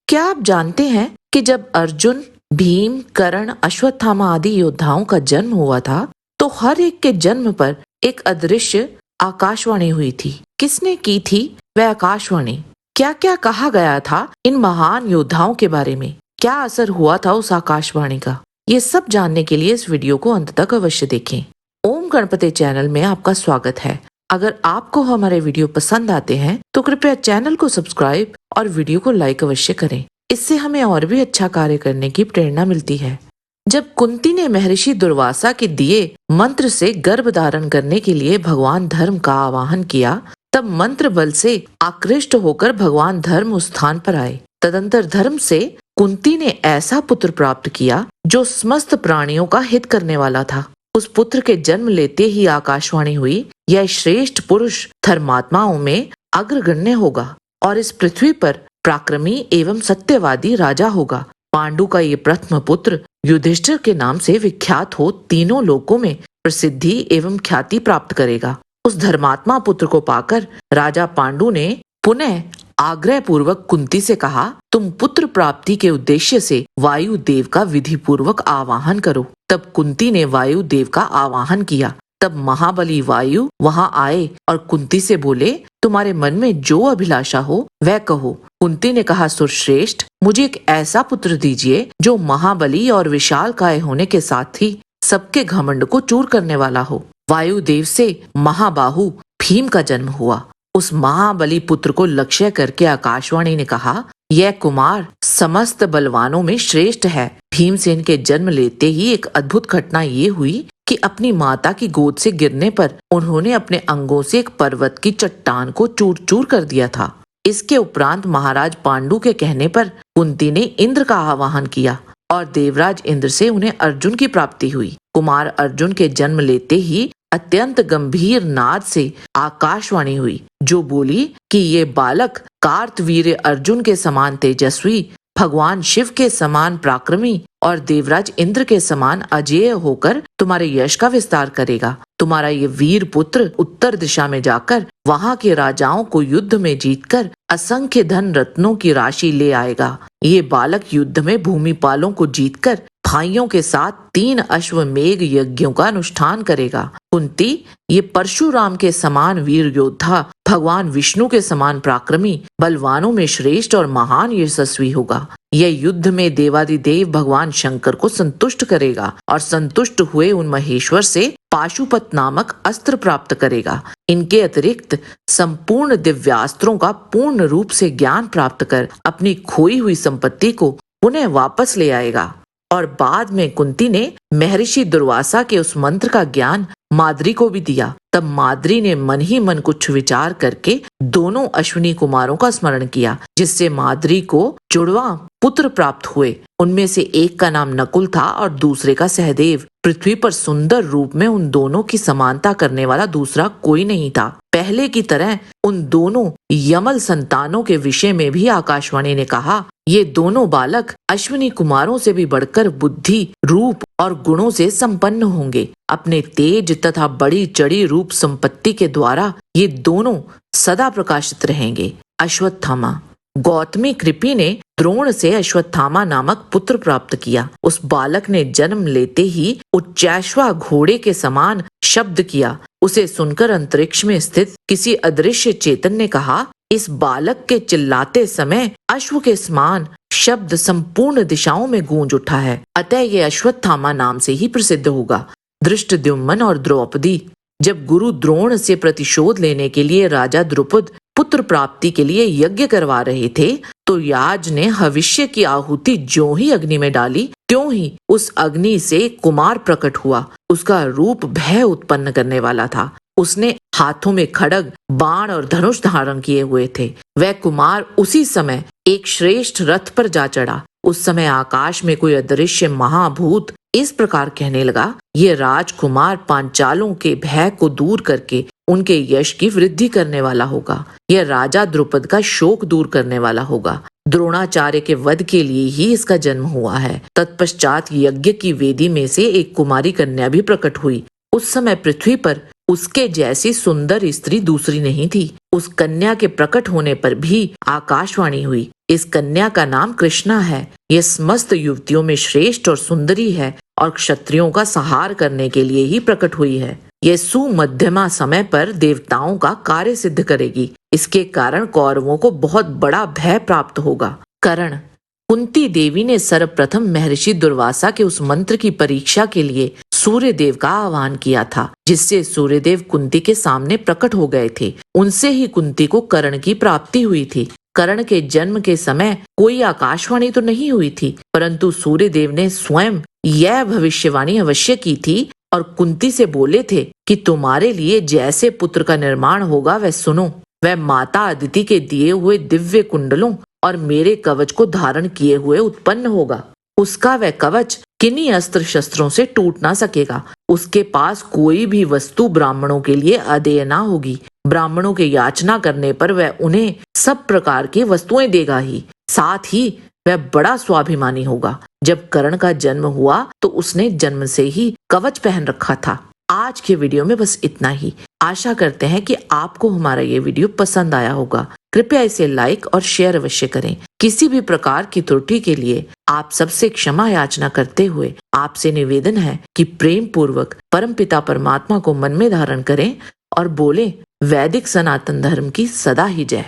क्या आप जानते हैं कि जब अर्जुन, भीम, कर्ण, अश्वत्थामा आदि योद्धाओं का जन्म हुआ था, तो हर एक के जन्म पर एक अदृश्य आकाशवाणी हुई थी। किसने की थी वह आकाशवाणी? क्या क्या कहा गया था इन महान योद्धाओं के बारे में? क्या असर हुआ था उस आकाशवाणी का? ये सब जानने के लिए इस वीडियो को अंत तक अवश्य देखें। ओम गणपति चैनल में आपका स्वागत है। अगर आपको हमारे वीडियो पसंद आते हैं तो कृपया चैनल को सब्सक्राइब और वीडियो को लाइक अवश्य करें। इससे हमें और भी अच्छा कार्य करने की प्रेरणा मिलती है। जब कुंती ने महर्षि दुर्वासा के दिए मंत्र से गर्भ धारण करने के लिए भगवान धर्म का आवाहन किया, तब मंत्र बल से आकृष्ट होकर भगवान धर्म उस स्थान पर आए। तदंतर धर्म से कुंती ने ऐसा पुत्र प्राप्त किया जो समस्त प्राणियों का हित करने वाला था। उस पुत्र के जन्म लेते ही आकाशवाणी हुई, यह श्रेष्ठ पुरुष धर्मात्माओं में अग्रगण्य होगा और इस पृथ्वी पर पराक्रमी एवं सत्यवादी राजा होगा। पांडु का ये प्रथम पुत्र युधिष्ठिर के नाम से विख्यात हो तीनों लोकों में प्रसिद्धि एवं ख्याति प्राप्त करेगा। उस धर्मात्मा पुत्र को पाकर राजा पांडु ने पुनः आग्रह पूर्वक कुंती से कहा, तुम पुत्र प्राप्ति के उद्देश्य से वायु देव का विधि पूर्वक आवाहन करो। तब कुंती ने वायु देव का आवाहन किया। तब महाबली वायु वहां आए और कुंती से बोले, तुम्हारे मन में जो अभिलाषा हो वह कहो। कुंती ने कहा, सुरश्रेष्ठ, मुझे एक ऐसा पुत्र दीजिए जो महाबली और विशाल काय होने के साथ ही सबके घमंड को चूर करने वाला हो। वायुदेव से महाबाहु भीम का जन्म हुआ। उस महाबली पुत्र को लक्ष्य करके आकाशवाणी ने कहा, यह कुमार समस्त बलवानों में श्रेष्ठ है। भीमसेन के जन्म लेते ही एक अद्भुत घटना ये हुई कि अपनी माता की गोद से गिरने पर उन्होंने अपने अंगों से एक पर्वत की चट्टान को चूर चूर कर दिया था। इसके उपरांत महाराज पांडु के कहने पर कुंती ने इंद्र का आवाहन किया और देवराज इंद्र से उन्हें अर्जुन की प्राप्ति हुई। कुमार अर्जुन के जन्म लेते ही अत्यंत गंभीर नाद से आकाशवाणी हुई, जो बोली कि ये बालक कार्तवीर्य अर्जुन के समान तेजस्वी, भगवान शिव के समान पराक्रमी और देवराज इंद्र के समान अजेय होकर तुम्हारे यश का विस्तार करेगा। तुम्हारा ये वीर पुत्र उत्तर दिशा में जाकर वहां के राजाओं को युद्ध में जीतकर असंख्य धन रत्नों की राशि ले आएगा। ये बालक युद्ध में भूमिपालों को जीतकर भाइयों के साथ 3 अश्वमेघ यज्ञों का अनुष्ठान करेगा। कुंती, ये परशुराम के समान वीर योद्धा, भगवान विष्णु के समान पराक्रमी, बलवानों में श्रेष्ठ और महान यशस्वी होगा। यह युद्ध में देवादिदेव भगवान शंकर को संतुष्ट करेगा और संतुष्ट हुए उन महेश्वर से पाशुपत नामक अस्त्र प्राप्त करेगा। इनके अतिरिक्त संपूर्ण दिव्यास्त्रों का पूर्ण रूप से ज्ञान प्राप्त कर अपनी खोई हुई संपत्ति को पुनः वापस ले आएगा। और बाद में कुंती ने महर्षि दुर्वासा के उस मंत्र का ज्ञान माद्री को भी दिया। तब माद्री ने मन ही मन कुछ विचार करके दोनों अश्विनी कुमारों का स्मरण किया, जिससे माद्री को जुड़वा पुत्र प्राप्त हुए। उनमें से एक का नाम नकुल था और दूसरे का सहदेव। पृथ्वी पर सुंदर रूप में उन दोनों की समानता करने वाला दूसरा कोई नहीं था। पहले की तरह उन दोनों यमल संतानों के विषय में भी आकाशवाणी ने कहा, ये दोनों बालक अश्विनी कुमारों से भी बढ़कर बुद्धि, रूप और गुणों से संपन्न होंगे। अपने तेज तथा बड़ी चढ़ी रूप संपत्ति के द्वारा ये दोनों सदा प्रकाशित रहेंगे। अश्वत्थामा। गौतमी कृपि ने द्रोण से अश्वत्थामा नामक पुत्र प्राप्त किया। उस बालक ने जन्म लेते ही उच्चैश्वा घोड़े के समान शब्द किया। उसे सुनकर अंतरिक्ष में स्थित किसी अदृश्य चेतन ने कहा, इस बालक के चिल्लाते समय अश्व के समान शब्द संपूर्ण दिशाओं में गूंज उठा है, अतः ये अश्वत्थामा नाम से ही प्रसिद्ध होगा। धृष्टद्युम्न और द्रौपदी। जब गुरु द्रोण से प्रतिशोध लेने के लिए राजा द्रुपद पुत्र प्राप्ति के लिए यज्ञ करवा रहे थे, तो याज ने भविष्य की आहुति ज्यों ही अग्नि में डाली, त्यों ही उस अग्नि से कुमार प्रकट हुआ। उसका रूप भय उत्पन्न करने वाला था। उसने हाथों में खड्ग, बाण और धनुष धारण किए हुए थे। वह कुमार उसी समय एक श्रेष्ठ रथ पर जा चढ़ा। उस समय आकाश में कोई अदृश्य महाभूत इस प्रकार कहने लगा, ये राजकुमार पांचालों के भय को दूर करके उनके यश की वृद्धि करने वाला होगा। यह राजा द्रुपद का शोक दूर करने वाला होगा। द्रोणाचार्य के वध के लिए ही इसका जन्म हुआ है। तत्पश्चात यज्ञ की वेदी में से एक कुमारी कन्या भी प्रकट हुई। उस समय पृथ्वी पर उसके जैसी सुंदर स्त्री दूसरी नहीं थी। उस कन्या के प्रकट होने पर भी आकाशवाणी हुई। इस कन्या का नाम कृष्णा है। यह समस्त युवतियों में श्रेष्ठ और सुंदरी है और क्षत्रियों का संहार करने के लिए ही प्रकट हुई है। यह सुमध्यमा समय पर देवताओं का कार्य सिद्ध करेगी। इसके कारण कौरवों को बहुत बड़ा भय प्राप्त होगा। कर्ण, कुंती देवी ने सर्वप्रथम महर्षि दुर्वासा के उस मंत्र की परीक्षा के लिए सूर्यदेव का आह्वान किया था, जिससे सूर्यदेव कुंती के सामने प्रकट हो गए थे। उनसे ही कुंती को कर्ण की प्राप्ति हुई थी। कर्ण के जन्म के समय कोई आकाशवाणी तो नहीं हुई थी, परंतु सूर्यदेव ने स्वयं यह भविष्यवाणी अवश्य की थी और कुंती से बोले थे कि तुम्हारे लिए जैसे पुत्र का निर्माण होगा वह सुनो। वह माता अदिति के दिए हुए दिव्य कुंडलों और मेरे कवच को धारण किए हुए उत्पन्न होगा। उसका वह कवच किन्हीं अस्त्र शस्त्रों से टूट ना सकेगा। उसके पास कोई भी वस्तु ब्राह्मणों के लिए अदेय ना होगी। ब्राह्मणों के याचना करने पर वह उन्हें सब प्रकार की वस्तुएं देगा ही। साथ ही वह बड़ा स्वाभिमानी होगा। जब कर्ण का जन्म हुआ तो उसने जन्म से ही कवच पहन रखा था। आज के वीडियो में बस इतना ही। आशा करते हैं कि आपको हमारा ये वीडियो पसंद आया होगा। कृपया इसे लाइक और शेयर अवश्य करें। किसी भी प्रकार की त्रुटि के लिए आप सबसे क्षमा याचना करते हुए आपसे निवेदन है कि प्रेम पूर्वक परमपिता परमात्मा को मन में धारण करें और बोले वैदिक सनातन धर्म की सदा ही जय।